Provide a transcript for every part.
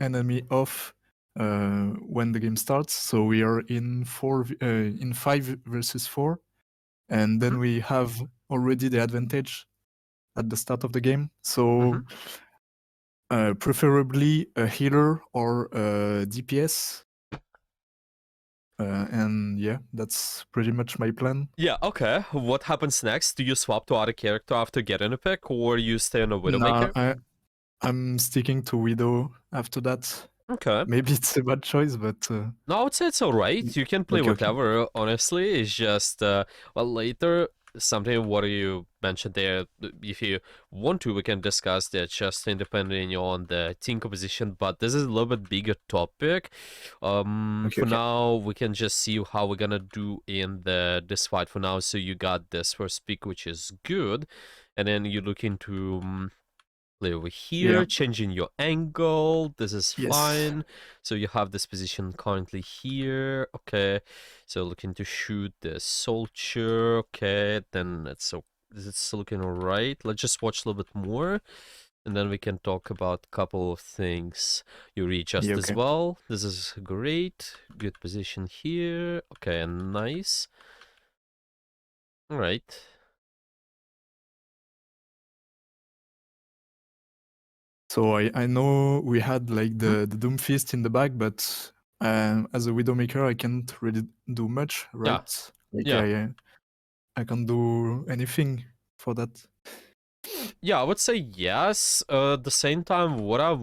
enemy off when the game starts. So we are in 5 versus 4, and then Mhm. we have already the advantage at the start of the game. So preferably a healer or a DPS. And yeah, that's pretty much my plan. Yeah, okay. What happens next? Do you swap to other character after getting a pick, or you stay on a Nah, Widowmaker? I'm sticking to Widow after that. Okay. Maybe it's a bad choice, but No, I would say it's alright. You can play okay, okay. whatever, honestly. It's just, well, later, something what you mentioned there, if you want to, we can discuss that just independently on the team composition, but this is a little bit bigger topic. Okay, For okay. now, we can just see how we're gonna do in this fight for now. So you got this first pick, which is good, and then you look into play over Yeah. here, changing your angle. This is Yes. fine. So you have this position currently here. Okay. So looking to shoot the soldier. Okay. Then it's looking alright. Let's just watch a little bit more. And then we can talk about a couple of things. You Yeah, readjust as okay. well. This is great. Good position here. Okay, nice. Alright. So I know we had like the Doomfist in the back, but as a Widowmaker, I can't really do much, Yeah. right? Like Yeah. I can't do anything for that. Yeah, I would say yes. At the same time, what I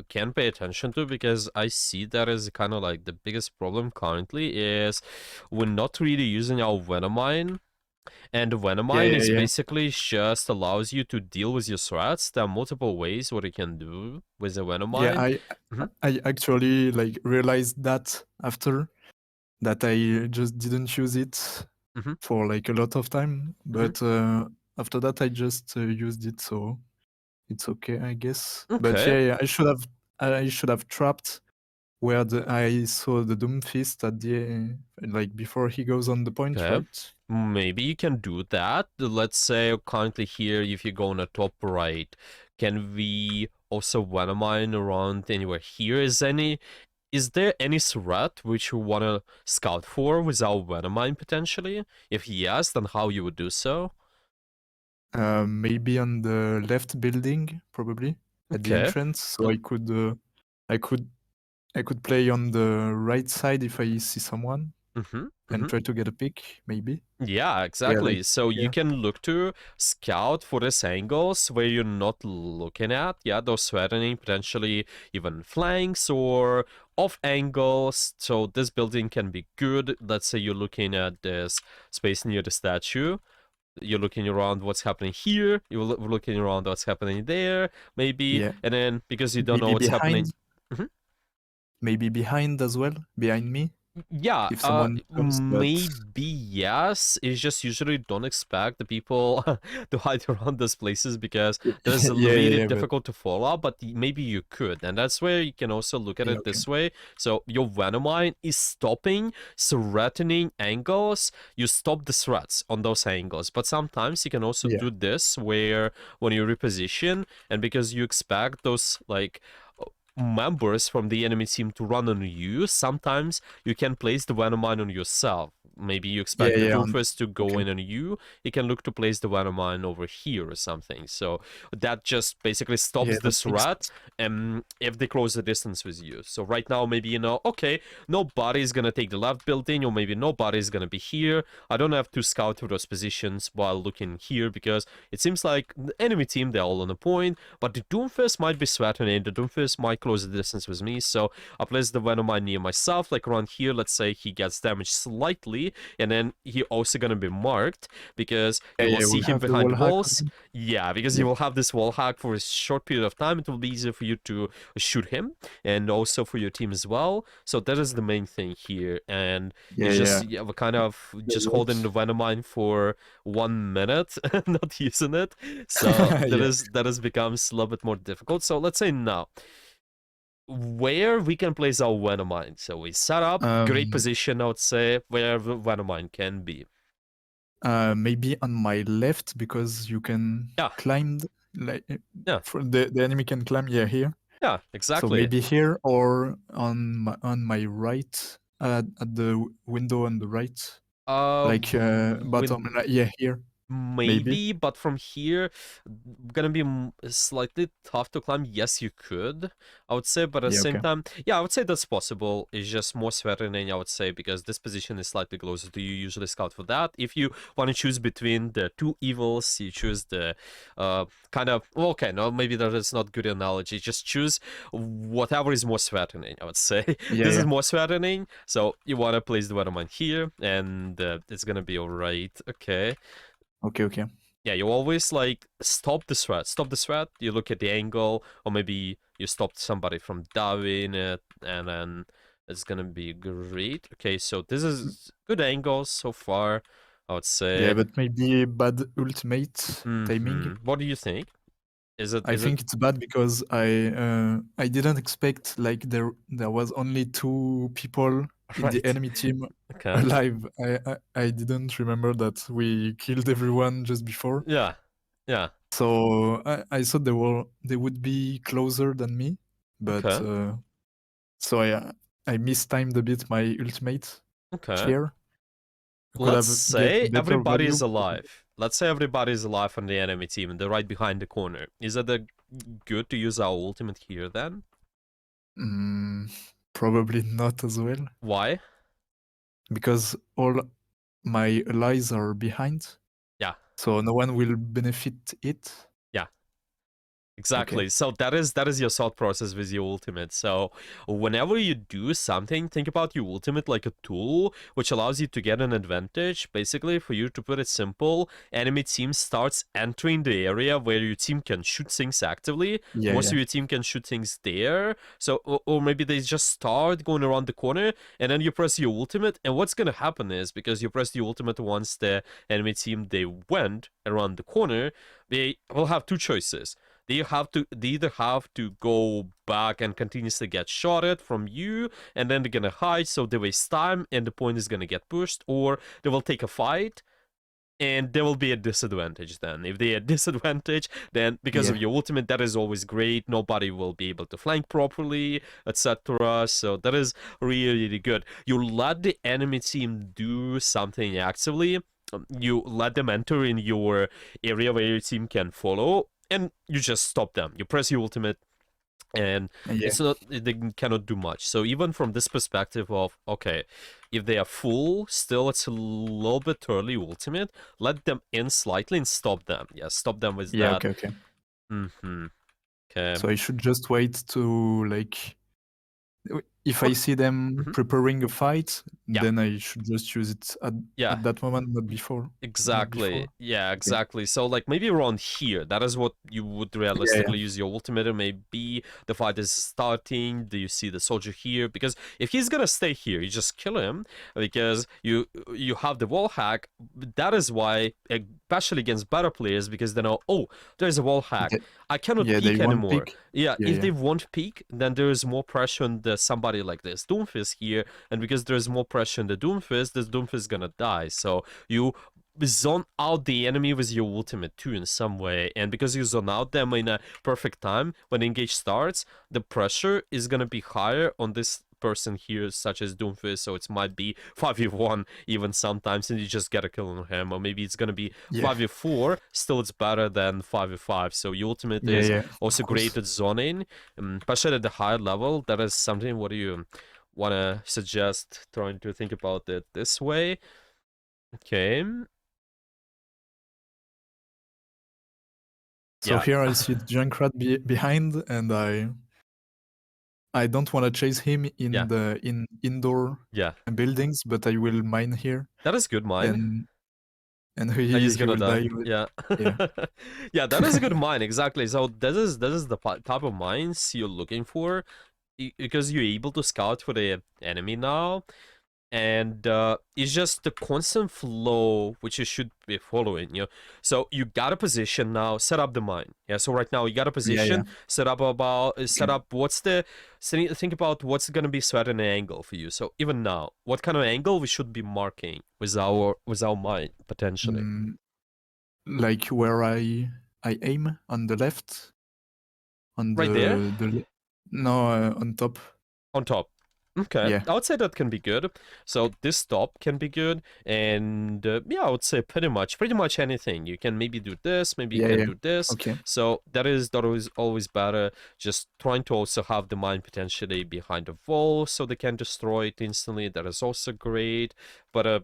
can pay attention to, because I see that as kind of like the biggest problem currently, is we're not really using our Venomine. And Yeah, Venomine yeah, is yeah. basically just allows you to deal with your threats. There are multiple ways what you can do with the Yeah, Venomine. I actually like realized that after that I just didn't use it Mm-hmm. for like a lot of time, Mm-hmm. but after that I just used it, so it's okay, I guess. But Okay. yeah, yeah, I should have trapped where I saw the Doomfist at the like before he goes on the point, Okay. right? Maybe you can do that. Let's say currently here, if you go on the top right, can we also Venomine around anywhere here? Is there any threat which you wanna scout for without Venomine potentially? If yes, then how you would do so? Maybe on the left building, probably at the Okay. entrance, so Yeah. I could I could play on the right side if I see someone Mm-hmm. and Mm-hmm. try to get a pick, maybe. Yeah, Yeah, like exactly. So you here. can look to scout for these angles where you're not looking at. Yeah, those threatening, potentially even flanks or off angles. So this building can be good. Let's say you're looking at this space near the statue. You're looking around what's happening here. You're looking around what's happening there, maybe. Yeah, And then because you don't know maybe what's happening. behind, Mhm. maybe behind as well, behind me Yeah, if someone comes. But maybe yes. It's just usually don't expect the people to hide around those places because that is yeah, really yeah, but difficult to follow, but maybe you could. And that's where you can also look at yeah, it okay. this way. So your Venomine is stopping threatening angles. You stop the threats on those angles. But sometimes you can also Yeah, do this where when you reposition and because you expect those like members from the enemy team to run on you, sometimes you can place the Venomine on yourself. Maybe you expect the yeah. Doomfist to go Okay. in on you. You can look to place the Venomine over here or something. So that just basically Yeah, stops the that makes threat sense. if they close the distance with you. So right now, maybe you know, okay, nobody's gonna take the left building, or maybe nobody's gonna be here. I don't have to scout for those positions while looking here because it seems like the enemy team, they're all on the point, but the Doomfist might be threatening. The Doomfist might close the distance with me, so I place the Venomine near myself, like around here. Let's say he gets damaged slightly, and then he also gonna be marked because Yeah, you will yeah, see we'll him have the behind wall the hack on walls. him. Yeah, because you Yep. will have this wall hack for a short period of time. It will be easier for you to shoot him, and also for your team as well. So that is the main thing here, and Yeah, it's yeah. just yeah, we're kind of You're just holding right. the Venomine for 1 minute, not using it. So Yeah. that has becomes a little bit more difficult. So let's say now where we can place our Venomine. So we set up great Um, position, I would say, where the Venomine can be. maybe on my left because you can Yeah, climb like yeah. for the enemy can climb. Yeah, here. Yeah, So exactly. maybe here or on my right, at the window on the right, like bottom. When Yeah, here maybe. maybe, but from here, gonna be slightly tough to climb. Yes, you could, I would say, but at the Yeah, same okay. time, yeah, I would say that's possible. It's just more threatening, I would say, because this position is slightly closer to you. Usually scout for that. If you want to choose between the two evils, you choose the kind of, well, okay, no, maybe that is not good analogy. Just choose whatever is more threatening, I would say. Yeah, This is yeah. more threatening, so you want to place the weather mine here, and it's gonna be all right. Okay. Okay, okay. Yeah, you always like stop the threat. Stop the threat. You look at the angle, or maybe you stopped somebody from diving it, and then it's gonna be great. Okay, so this is good angles so far, I would Yeah, say. but maybe bad ultimate timing. What do you think? I Is it think it's bad because I didn't expect like there was only two people in the right? enemy team Okay. alive. I didn't remember that we killed everyone just before. Yeah. Yeah. So I thought they would be closer than me, but Okay. so I mistimed a bit my ultimate Okay. here. I could Let's have get a say better everybody value. is alive. Let's say everybody is alive on the enemy team, and they're right behind the corner. Is it good to use our ultimate here then? Mm, probably not as well Why? because all my allies are behind, Yeah. so no one will benefit it. Yeah. Okay. Exactly. So that is your thought process with your ultimate. So whenever you do something, think about your ultimate like a tool which allows you to get an advantage. Basically, for you to put it simple, enemy team starts entering the area where your team can shoot things actively. Yeah, Most yeah, of your team can shoot things there. So or maybe they just start going around the corner and then you press your ultimate. And what's gonna happen is because you press the ultimate once the enemy team they went around the corner, they will have two choices. They either have to go back and continuously get shot at from you, and then they're gonna hide, so they waste time, and the point is gonna get pushed, or they will take a fight, and there will be a disadvantage then. If they are disadvantage, then because yeah, of your ultimate, that is always great. Nobody will be able to flank properly, etc. So that is really, really good. You let the enemy team do something actively. You let them enter in your area where your team can follow, and you just stop them. You press your ultimate, and yeah, it's not they cannot do much. So even from this perspective of okay, if they are full, still it's a little bit early ultimate. Let them in slightly and stop them. Yeah, stop them with yeah. that. Okay, okay. Mm-hmm. Okay. So I should just wait to like if I What? see them Mhm. preparing a fight, Yeah. then I should just use it Yeah. at that moment, not before. Not Exactly. before. Yeah, Okay. exactly. So like maybe around here, that is what you would Yeah, yeah, realistically use your ultimate. Or maybe the fight is starting. Do you see the soldier here? Because if he's gonna stay here, you just kill him because you have the wall hack. That is why, especially against better players, because they know, oh, there's a wall hack. They- I cannot yeah. They peek won't anymore. pick. Yeah, Yeah, if yeah, they won't peek, then there is more pressure on the somebody like this Doomfist here, and because there's more pressure on the Doomfist, this Doomfist is gonna die. So you zone out the enemy with your ultimate too in some way, and because you zone out them in a perfect time when engage starts, the pressure is gonna be higher on this person here, such as Doomfist, so it might be 5v1 even sometimes, and you just get a kill on him, or maybe it's gonna be yeah, 5v4, still it's better than 5v5, so your ultimate yeah, is yeah. also Of great course. at zoning, especially at the higher level. That is something, what do you want to suggest trying to think about it this way? Okay. So Yeah. here I see Junkrat behind, and I don't want to chase him Yeah. in the indoor Yeah. buildings, but I will mine here, That is good mine. and He's he gonna will die. die. Yeah. Yeah, Yeah, that is a good mine, exactly. So this is the type of mines you're looking for because you're able to scout for the enemy now, and it's just the constant flow which you should be following, so you got a position now, set up the mine. Yeah, so right now you got a yeah, yeah. position, set up set Okay. up what's the think about what's going to be certain angle for you. So even now, what kind of angle we should be marking with our mine potentially? Mm, like where I aim on the left, on Right there. the No, on top. On top. Okay, Yeah, I would say that can be good. So this top can be good, and yeah, I would say pretty much anything. You can maybe do this, maybe you yeah, can yeah. do this. Okay. So that is always better. Just trying to also have the mine potentially behind the wall, so they can destroy it instantly. That is also great. But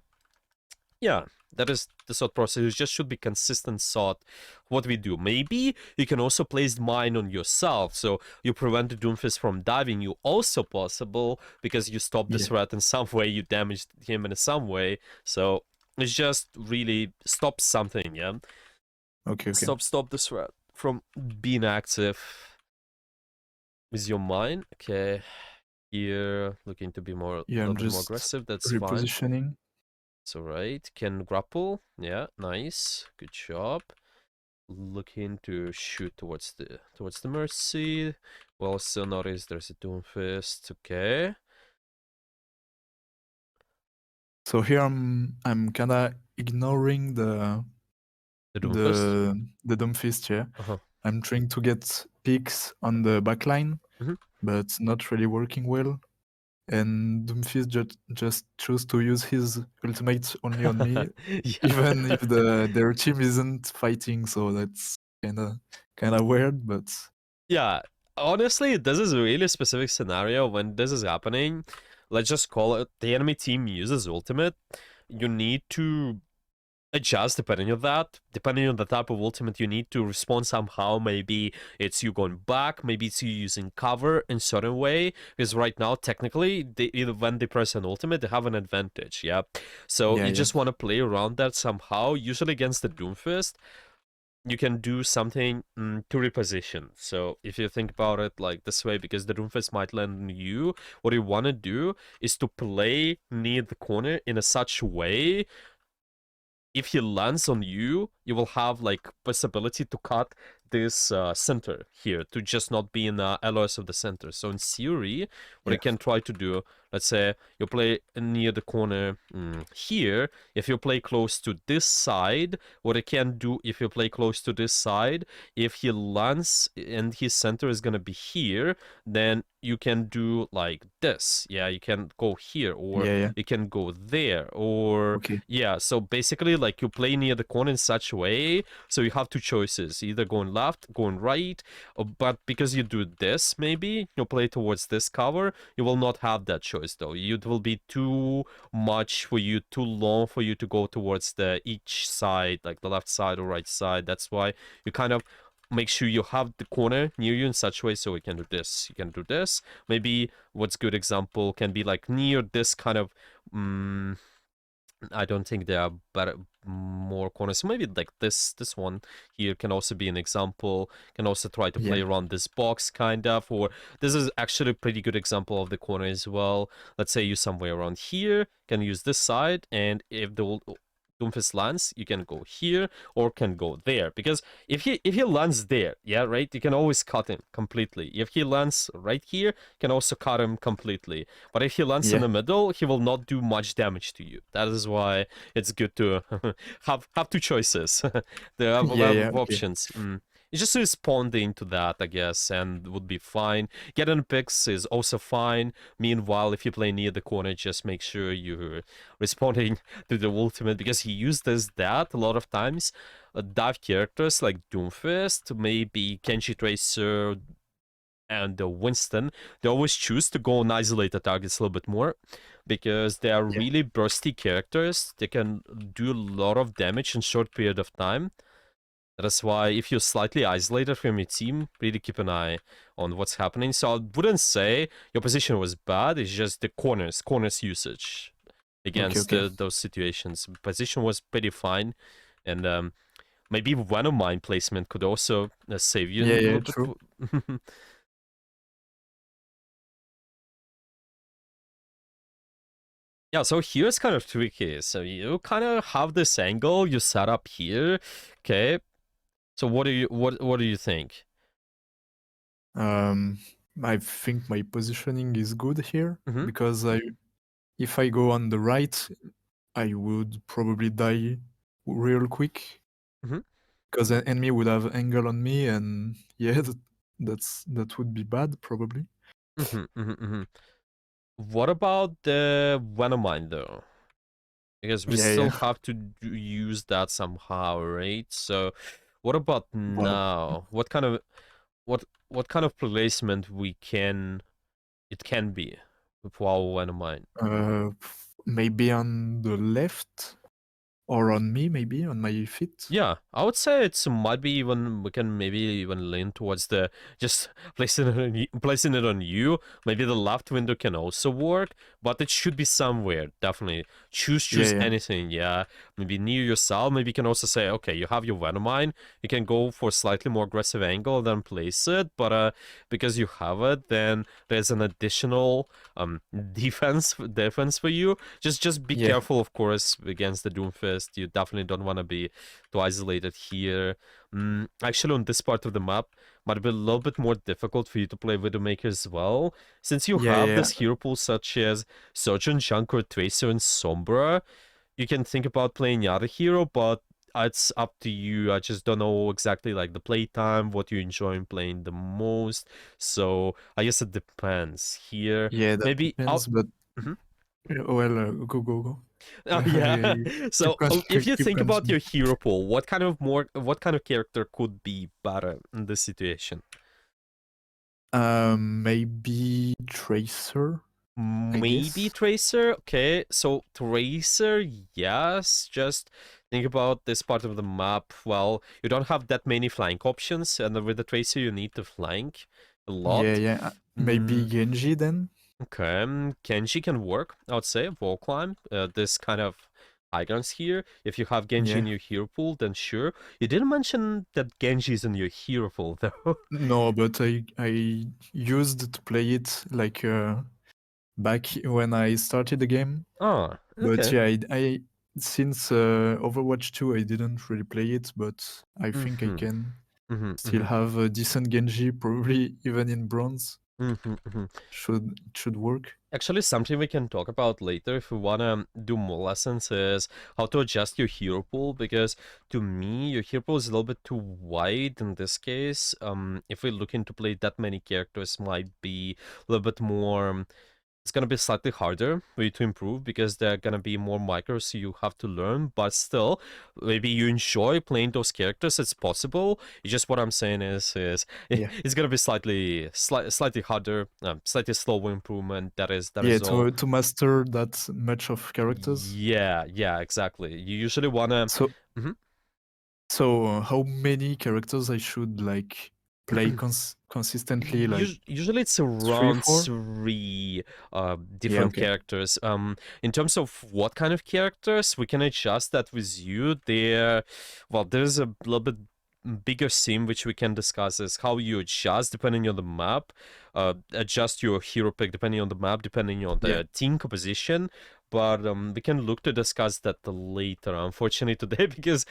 yeah, that is the thought process. It just should be consistent thought. What we do. Maybe you can also place mine on yourself, so you prevent the Doomfist from diving you. Also possible because you stop the Yeah. threat in some way, you damaged him in some way. So it's just really stop something, yeah. Okay, okay. Stop the threat from being active with your mine. Okay, here looking to be a Yeah, little I'm bit more just aggressive. That's fine. repositioning. It's alright. Can grapple. Yeah, nice. Good job. Looking to shoot towards the mercy. Well, still notice there's a Doomfist. Okay. So here I'm kinda ignoring The Doomfist. the dumb fist, yeah. Uh-huh. I'm trying to get picks on the backline, Mhm. but not really working well. And Doomfist just chose to use his ultimate only on me, Yeah. even if their team isn't fighting. So that's kinda weird, but Yeah. Honestly, this is a really specific scenario when this is happening. Let's just call it the enemy team uses ultimate. You need to adjust depending on that. Depending on the type of ultimate, you need to respond somehow. Maybe it's you going back, maybe it's you using cover in certain way. Because right now, technically, either when they press an ultimate, they have an advantage. Yeah. So yeah, you yeah, just want to play around that somehow. Usually against the Doomfist, you can do something to reposition. So if you think about it like this way, because the Doomfist might land on you, what you want to do is to play near the corner in a such way if he lands on you, you will have like possibility to cut this center here to just not be in the LOS of the center. So in theory, what I yeah, can try to do, let's say you play near the corner here. If you play close to this side, what I can do if you play close to this side, if he lands and his center is gonna be here, then you can do like this. Yeah, you can go here or yeah, yeah. you can go there or Okay, yeah, so basically, like you play near the corner in such a way, so you have two choices: either going left, going right. But because you do this, maybe you play towards this cover, you will not have that choice though. It will be too much for you, too long for you to go towards the each side, like the left side or right side. That's why you kind of make sure you have the corner near you in such a way so you can do this, you can do this. Maybe what's good example can be like near this kind of I don't think there are better more corners. So maybe like this one here can also be an example. Can also try to yeah, play around this box kind of, or this is actually a pretty good example of the corner as well. Let's say you somewhere around here can use this side, and if the Doomfist lands, you can go here or can go there. Because if he lands there, yeah, right, you can always cut him completely. If he lands right here, you can also cut him completely. But if he lands in yeah, the middle, he will not do much damage to you. That is why it's good to have two choices. There yeah, yeah. have Okay, options. It's just responding to that, I guess, and would be fine. Getting picks is also fine. Meanwhile, if you play near the corner, just make sure you're responding to the ultimate because he used that a lot of times. Dive characters like Doomfist, maybe Kenshi Tracer, and Winston, they always choose to go on isolated targets a little bit more because they are yeah, really bursty characters. They can do a lot of damage in short period of time. That's why if you're slightly isolated from your team, really keep an eye on what's happening. So I wouldn't say your position was bad. It's just the corners usage okay, against okay. those situations. Position was pretty fine, and maybe one of mine placement could also save you a Yeah, yeah, little true. bit. Yeah, so here's kind of tricky. So you kind of have this angle you set up here. Okay. So what do you think? Um, I think my positioning is good here Mm-hmm. because if I go on the right, I would probably die real quick Mm-hmm. because an enemy would have angle on me, and yeah, that would be bad probably. What about the Venomine though? Because we Yeah, still yeah. have to use that somehow, right? So, what about Well, now? What kind of placement it can be with our Venomine? uh, maybe on the left or on me, maybe on my feet. Yeah, I would say it's might be even we can maybe even lean towards the just placing it on you. Maybe the left window can also work, but it should be somewhere. Definitely Yeah, choose yeah, anything. Yeah, maybe near yourself. Maybe you can also say, okay, you have your Venomine. You can go for a slightly more aggressive angle than place it, but because you have it, then there's an additional defense for you. Just be yeah, careful, of course, against the Doomfist. You definitely don't want to be too isolated here. Actually, on this part of the map, might be a little bit more difficult for you to play Widowmaker as well, since you yeah, have yeah, this hero pool such as Surgeon, Junker, Tracer, and Sombra. You can think about playing the other hero, but it's up to you. I just don't know exactly like the playtime, what you enjoy playing the most. So I guess it depends here. yeah. That Maybe I'll. depends, but Mhm. well, go, go, go. Oh yeah. So if you Keep think about continuing. your hero pool, what kind of character could be better in this situation? Maybe Tracer, I Maybe guess. Tracer. Okay, so Tracer, yes. Just think about this part of the map. Well, you don't have that many flank options, and with the Tracer, you need to flank a Yeah, lot. yeah. Maybe Mm, Genji then. okay, Genji can work, I would say. Wall climb, this kind of high grounds here. If you have Genji Yeah. in your hero pool, then sure. You didn't mention that Genji is in your hero pool, though. No, but I used to play it like back when I started the game. Ah, But okay. yeah, I since Overwatch 2, I didn't really play it, but I think I Mm-hmm. can Mm-hmm. still Mm-hmm. have a decent Genji, probably even in bronze. Mm-hmm. Mm-hmm. Should work. Actually, something we can talk about later if we wanna do more lessons is how to adjust your hero pool, because to me your hero pool is a little bit too wide in this case. If we're looking to play that many characters, might be a little bit more. It's gonna be slightly harder for you to improve because there are gonna be more micros you have to learn, but still, maybe you enjoy playing those characters. It's possible. It's just what I'm saying is Yeah. it's gonna be slightly harder, slightly slower improvement. That Yeah, is all. to master that much of characters. Yeah, exactly. You usually wanna. So Mhm. how many characters I should like play consistently? Like Usually it's three, around four? three Yeah, different okay. characters. In terms of what kind of characters, we can adjust that with you. There's a little bit bigger theme which we can discuss is how you adjust depending on the map. Adjust your hero pick depending on the map, depending on Yeah. the team composition. But we can look to discuss that later. Unfortunately, today because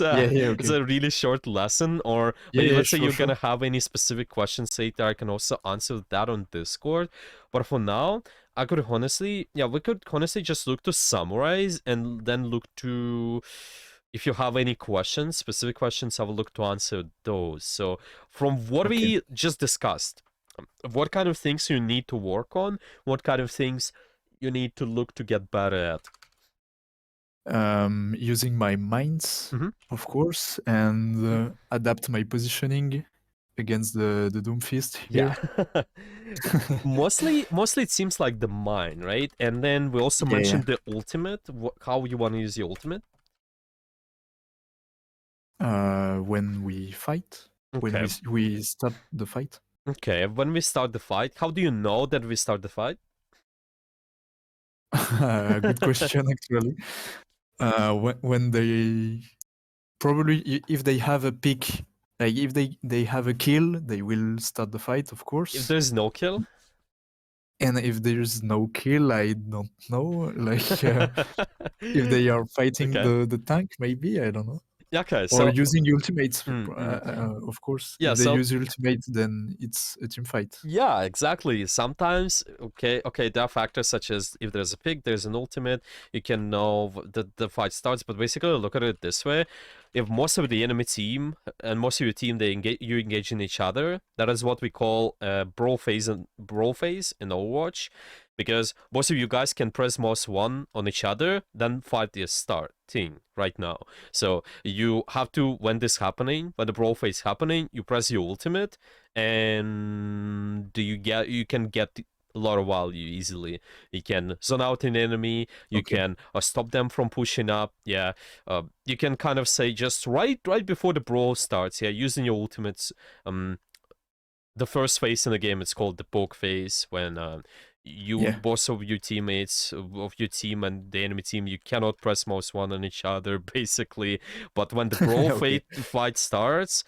Yeah, yeah, it's okay. a really short lesson. Or Yeah, maybe yeah, let's say sure, you're sure. gonna have any specific questions later. I can also answer that on Discord. But for now, we could honestly just look to summarize and then look to. If you have any questions, specific questions, I will look to answer those. So, from what Okay. we just discussed, what kind of things you need to work on, what kind of things you need to look to get better at. Using my mines, Mm-hmm. of course, and Mm-hmm. adapt my positioning against the Doomfist Yeah. here. Mostly it seems like the mine, right? And then we also Yeah, yeah. mentioned the ultimate, how you want to use the ultimate. When we fight, when Okay. we start the fight. Okay, when we start the fight, how do you know that we start the fight? Good question, actually. When they probably if they have a pick, like if they have a kill, they will start the fight, of If course. there's no kill? And if there's no kill, I don't know. Like if they are fighting Okay. the tank, maybe I don't know. Okay, Or so using ultimates, mm. of course. Yeah, If they so use ultimate, then it's a team fight. yeah, exactly. Sometimes, okay, there are factors such as if there's a pick, there's an ultimate, you can know that the fight starts. But basically, look at it this way: if most of the enemy team and most of your team you engage in each other, that is what we call brawl phase in Overwatch, because most of you guys can press mouse 1 on each other, then fight is starting right now. So you have to, when the brawl phase happening, you press your ultimate, and you can get a lot of value easily. You can zone out an enemy, you can stop them from pushing up. Yeah, you can kind of say just right before the brawl starts. Yeah, using your ultimates. The first phase in the game, it's called the poke phase, when both of your teammates of your team and the enemy team, you cannot press mouse 1 on each other basically. But when the brawl fight starts,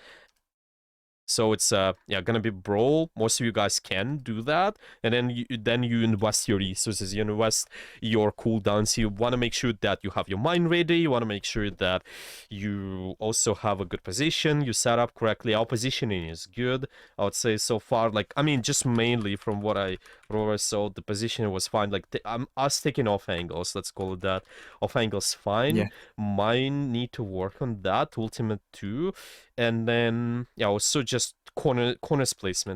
so it's gonna be brawl. Most of you guys can do that, and then you invest your resources, you invest your cooldowns. You want to make sure that you have your mine ready. You want to make sure that you also have a good position. You set up correctly. Our positioning is good, I would say so far. Like, I mean, just mainly from what I saw, the position was fine. Like, us taking off angles, let's call it that. Off angles fine. Yeah. Mine need to work on that. Ultimate too. And then also just corners placement.